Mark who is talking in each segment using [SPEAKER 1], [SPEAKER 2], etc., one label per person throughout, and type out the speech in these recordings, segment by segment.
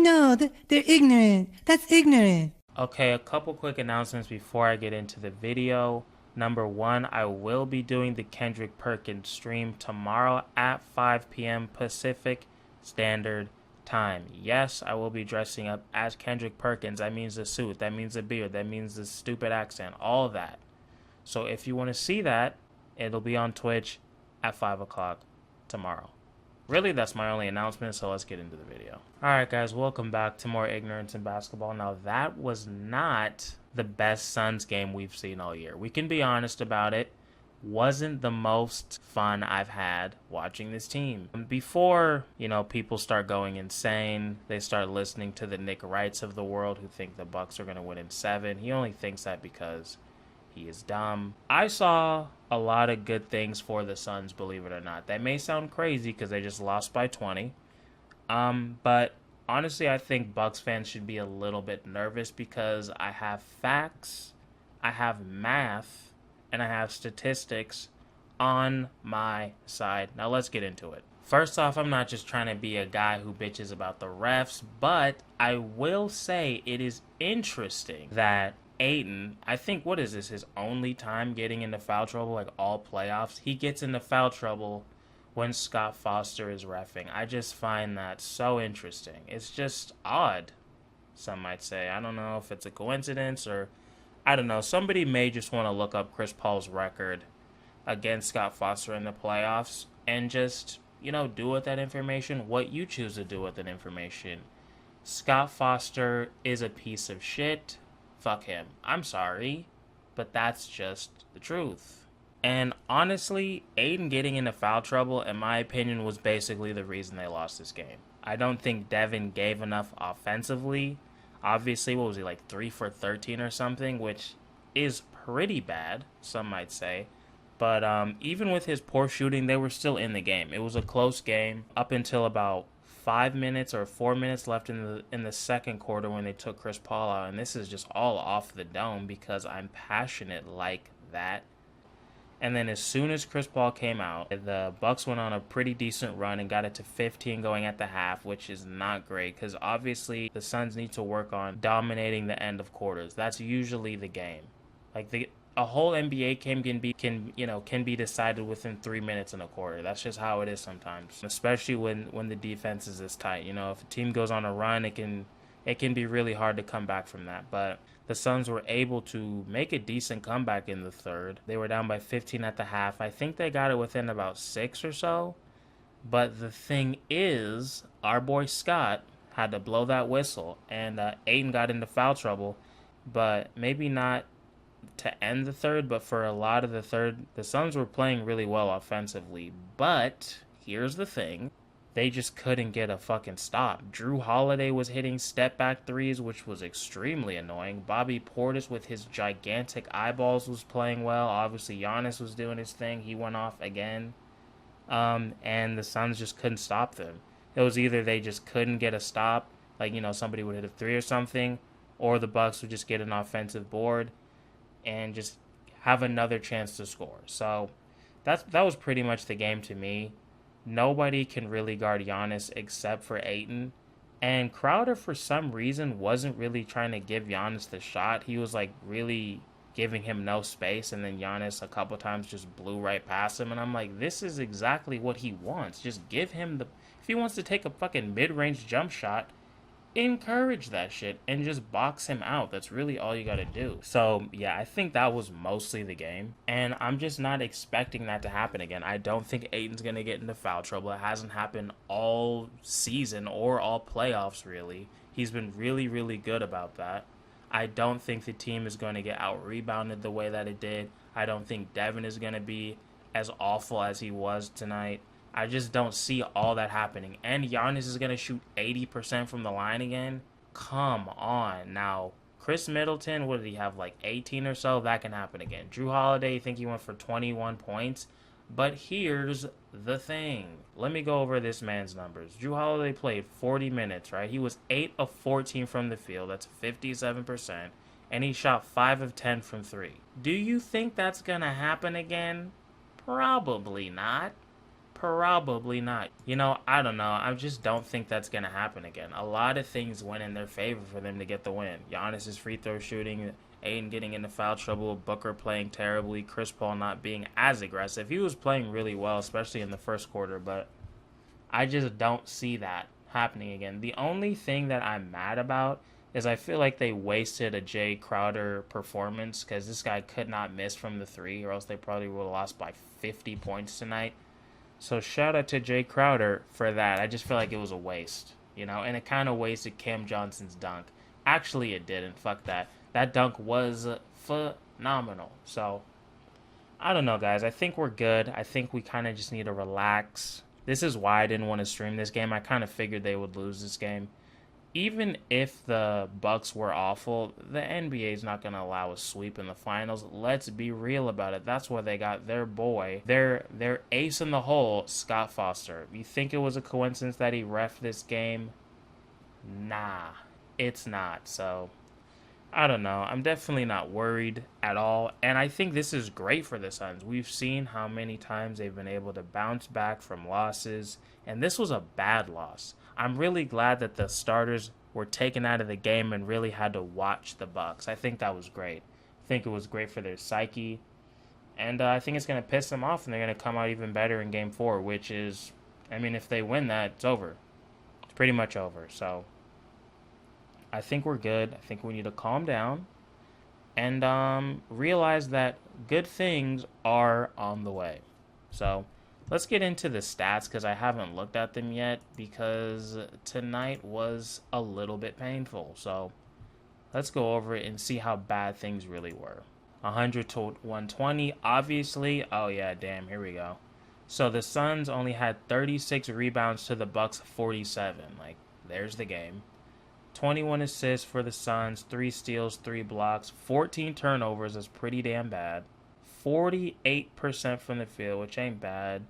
[SPEAKER 1] No, they're ignorant. That's ignorant.
[SPEAKER 2] Okay, a couple quick announcements before I get into the video. Number one, I will be doing the Kendrick Perkins stream tomorrow at 5 p.m. Pacific Standard Time. Yes, I will be dressing up as Kendrick Perkins. That means the suit, that means the beard, that means the stupid accent, all of that. So if you want to see that, it'll be on Twitch at 5 o'clock tomorrow. Really, that's my only announcement, so let's get into the video. Alright guys, welcome back to more Ignorance in Basketball. Now that was not the best Suns game we've seen all year. We can be honest about it. Wasn't the most fun I've had watching this team. Before, people start going insane, they start listening to the Nick Wrights of the world who think the Bucks are going to win in 7. He only thinks that because he is dumb. I saw a lot of good things for the Suns, believe it or not. That may sound crazy because they just lost by 20. But honestly, I think Bucks fans should be a little bit nervous because I have facts, I have math, and I have statistics on my side. Now let's get into it. First off, I'm not just trying to be a guy who bitches about the refs, but I will say it is interesting that Ayton, I think, what is this, his only time getting into foul trouble, like all playoffs? He gets into foul trouble when Scott Foster is reffing. I just find that so interesting. It's just odd, some might say. I don't know if it's a coincidence or, I don't know. Somebody may just want to look up Chris Paul's record against Scott Foster in the playoffs and just, do with that information what you choose to do with that information. Scott Foster is a piece of shit. Fuck him. I'm sorry, but that's just the truth. And honestly, Ayton getting into foul trouble, in my opinion, was basically the reason they lost this game. I don't think Devin gave enough offensively. Obviously, what was he, like 3 for 13 or something, which is pretty bad, some might say. But even with his poor shooting, they were still in the game. It was a close game up until about 5 minutes or 4 minutes left in the second quarter when they took Chris Paul out, and this is just all off the dome because I'm passionate like that. And then as soon as Chris Paul came out, the Bucks went on a pretty decent run and got it to 15 going at the half, which is not great because obviously the Suns need to work on dominating the end of quarters. That's usually the game. Like a whole NBA game can be decided within 3 minutes in a quarter. That's just how it is sometimes, especially when the defense is this tight. If a team goes on a run, it can be really hard to come back from that. But the Suns were able to make a decent comeback in the third. They were down by 15 at the half. I think they got it within about 6 or so. But the thing is, our boy Scott had to blow that whistle, and Ayton got into foul trouble, but maybe not to end the third, but for a lot of the third, the Suns were playing really well offensively. But here's the thing. They just couldn't get a fucking stop. Drew Holiday was hitting step-back threes, which was extremely annoying. Bobby Portis with his gigantic eyeballs was playing well. Obviously, Giannis was doing his thing. He went off again. And the Suns just couldn't stop them. It was either they just couldn't get a stop, like, somebody would hit a three or something, or the Bucks would just get an offensive board and just have another chance to score. So that was pretty much the game to me. Nobody can really guard Giannis except for Ayton. And Crowder, for some reason, wasn't really trying to give Giannis the shot. He was, really giving him no space. And then Giannis a couple times just blew right past him. And I'm like, this is exactly what he wants. Just give him if he wants to take a fucking mid-range jump shot, encourage that shit and just box him out. That's really all you gotta do. So yeah, I think that was mostly the game, and I'm just not expecting that to happen again. I don't think Ayton's gonna get into foul trouble. It hasn't happened all season or all playoffs really. He's been really, really good about that. I don't think the team is going to get out rebounded the way that it did. I don't think Devin is going to be as awful as he was tonight. I just don't see all that happening. And Giannis is going to shoot 80% from the line again? Come on. Now, Chris Middleton, what did he have, 18 or so? That can happen again. Drew Holiday, I think he went for 21 points. But here's the thing. Let me go over this man's numbers. Drew Holiday played 40 minutes, right? He was 8 of 14 from the field. That's 57%. And he shot 5 of 10 from 3. Do you think that's going to happen again? Probably not. Probably not. You know, I don't know. I just don't think that's going to happen again. A lot of things went in their favor for them to get the win. Giannis's free throw shooting, Aiden getting into foul trouble, Booker playing terribly, Chris Paul not being as aggressive. He was playing really well, especially in the first quarter, but I just don't see that happening again. The only thing that I'm mad about is I feel like they wasted a Jay Crowder performance because this guy could not miss from the three, or else they probably would have lost by 50 points tonight. So shout out to Jay Crowder for that. I just feel like it was a waste, you know, and it kind of wasted Cam Johnson's dunk. Actually, it didn't. Fuck that. That dunk was phenomenal. So I don't know, guys. I think we're good. I think we kind of just need to relax. This is why I didn't want to stream this game. I kind of figured they would lose this game. Even if the Bucks were awful, the NBA is not going to allow a sweep in the finals. Let's be real about it. That's why they got their boy, their ace in the hole, Scott Foster. You think it was a coincidence that he reffed this game? Nah, it's not. So I don't know. I'm definitely not worried at all. And I think this is great for the Suns. We've seen how many times they've been able to bounce back from losses. And this was a bad loss. I'm really glad that the starters were taken out of the game and really had to watch the Bucks. I think that was great. I think it was great for their psyche. And I think it's going to piss them off and they're going to come out even better in Game 4, which is, I mean, if they win that, it's over. It's pretty much over. So I think we're good. I think we need to calm down and realize that good things are on the way. So let's get into the stats because I haven't looked at them yet because tonight was a little bit painful. So let's go over it and see how bad things really were. 100 to 120, obviously. Oh, yeah, damn, here we go. So the Suns only had 36 rebounds to the Bucks 47. Like, there's the game. 21 assists for the Suns, 3 steals, 3 blocks, 14 turnovers. That's pretty damn bad. 48% from the field, which ain't bad.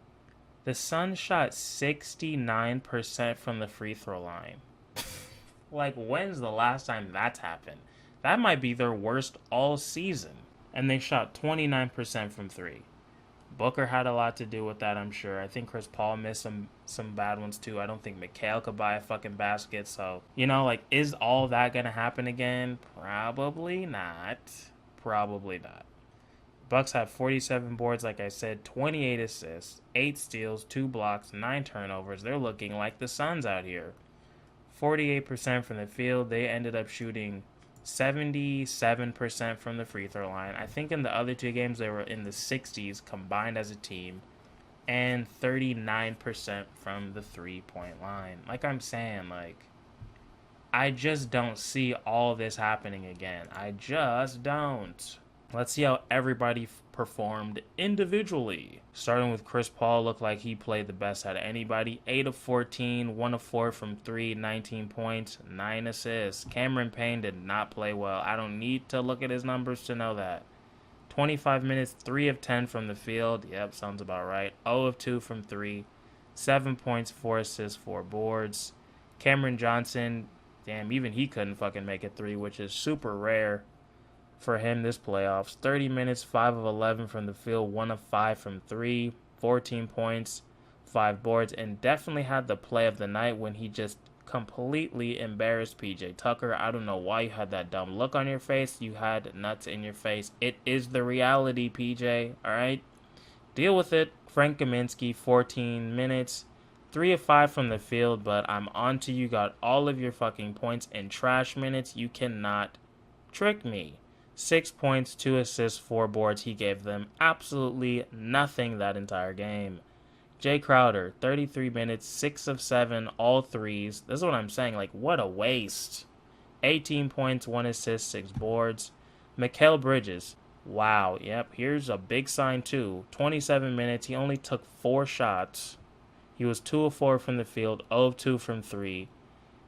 [SPEAKER 2] The Suns shot 69% from the free throw line. Like, when's the last time that's happened? That might be their worst all season. And they shot 29% from 3. Booker had a lot to do with that, I'm sure. I think Chris Paul missed some bad ones, too. I don't think Mikal could buy a fucking basket. So, you know, like, is all that going to happen again? Probably not. Probably not. Bucks have 47 boards, like I said, 28 assists, 8 steals, 2 blocks, 9 turnovers. They're looking like the Suns out here. 48% from the field. They ended up shooting 77% from the free throw line. I think in the other 2 games they were in the 60s combined as a team. And 39% from the 3-point line. Like I'm saying, like, I just don't see all this happening again. I just don't. Let's see how everybody performed individually. Starting with Chris Paul, looked like he played the best out of anybody. 8 of 14, 1 of 4 from 3, 19 points, 9 assists. Cameron Payne did not play well. I don't need to look at his numbers to know that. 25 minutes, 3 of 10 from the field. Yep, sounds about right. 0 of 2 from 3. 7 points, 4 assists, 4 boards. Cameron Johnson, damn, even he couldn't fucking make a 3, which is super rare for him this playoffs. 30 minutes, 5 of 11 from the field, 1 of 5 from 3, 14 points, 5 boards, and definitely had the play of the night when he just completely embarrassed PJ Tucker. I don't know why you had that dumb look on your face. You had nuts in your face. It is the reality, PJ, alright? Deal with it. Frank Kaminsky, 14 minutes, 3 of 5 from the field, but I'm on to you. Got all of your fucking points in trash minutes. You cannot trick me. 6 points, 2 assists, 4 boards. He gave them absolutely nothing that entire game. Jay Crowder, 33 minutes, 6 of 7, all threes. This is what I'm saying. Like, what a waste. 18 points, 1 assist, 6 boards. Mikal Bridges. Wow. Yep. Here's a big sign, too. 27 minutes. He only took 4 shots. He was 2 of 4 from the field, 0 of 2 from 3.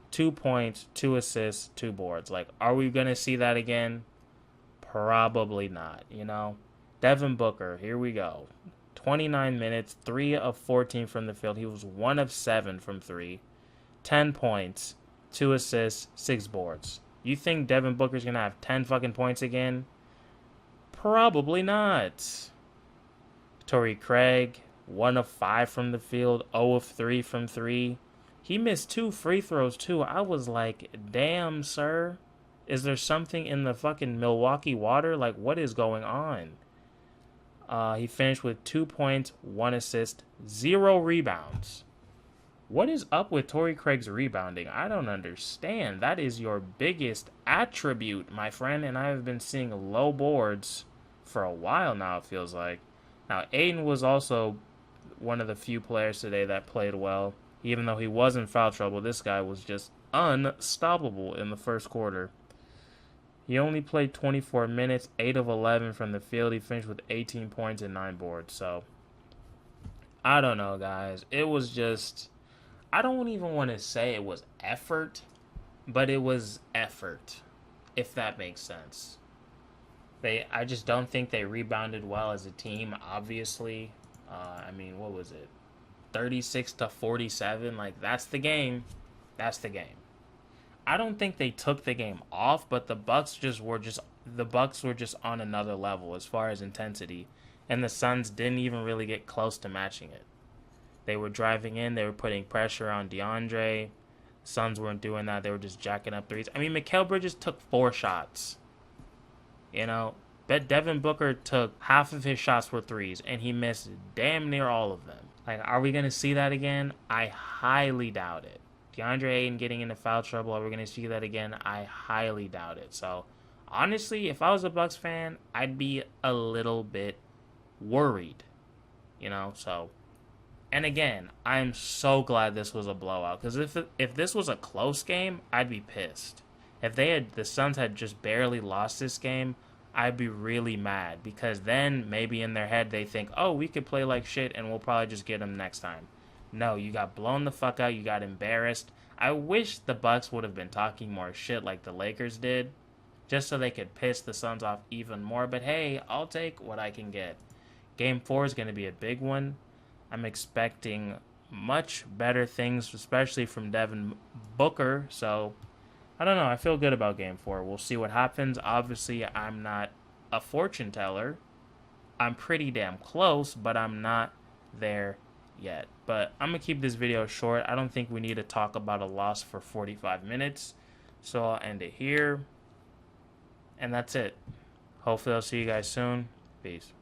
[SPEAKER 2] 2 points, 2 assists, 2 boards. Like, are we going to see that again? Probably not, you know. Devin Booker, here we go. 29 minutes, 3 of 14 from the field. He was 1 of 7 from 3. 10 points, 2 assists, 6 boards. You think Devin Booker's going to have 10 fucking points again? Probably not. Torrey Craig, 1 of 5 from the field, 0 of 3 from 3. He missed 2 free throws too. I was like, damn, sir. Is there something in the fucking Milwaukee water? Like, what is going on? He finished with 2 points, 1 assist, 0 rebounds. What is up with Torrey Craig's rebounding? I don't understand. That is your biggest attribute, my friend, and I have been seeing low boards for a while now, it feels like. Now, Aiden was also one of the few players today that played well. Even though he was in foul trouble, this guy was just unstoppable in the first quarter. He only played 24 minutes, 8 of 11 from the field. He finished with 18 points and 9 boards. So, I don't know, guys. It was just... I don't even want to say it was effort, but it was effort, if that makes sense. I just don't think they rebounded well as a team, obviously. I mean, what was it? 36-47. Like, that's the game. That's the game. I don't think they took the game off, but the Bucks were just on another level as far as intensity, and the Suns didn't even really get close to matching it. They were driving in. They were putting pressure on DeAndre. Suns weren't doing that. They were just jacking up threes. I mean, Mikal Bridges took 4 shots. You know, bet Devin Booker took half of his shots were threes, and he missed damn near all of them. Like, are we going to see that again? I highly doubt it. DeAndre Ayton getting into foul trouble, are we going to see that again? I highly doubt it. So, honestly, if I was a Bucks fan, I'd be a little bit worried. You know, so... And again, I'm so glad this was a blowout, because if this was a close game, I'd be pissed. If the Suns had just barely lost this game, I'd be really mad, because then maybe in their head they think, oh, we could play like shit and we'll probably just get them next time. No, you got blown the fuck out, you got embarrassed. I wish the Bucks would have been talking more shit like the Lakers did, just so they could piss the Suns off even more, but hey, I'll take what I can get. Game 4 is going to be a big one. I'm expecting much better things, especially from Devin Booker. So, I don't know. I feel good about Game 4. We'll see what happens. Obviously, I'm not a fortune teller. I'm pretty damn close, but I'm not there yet. But I'm going to keep this video short. I don't think we need to talk about a loss for 45 minutes. So, I'll end it here. And that's it. Hopefully, I'll see you guys soon. Peace.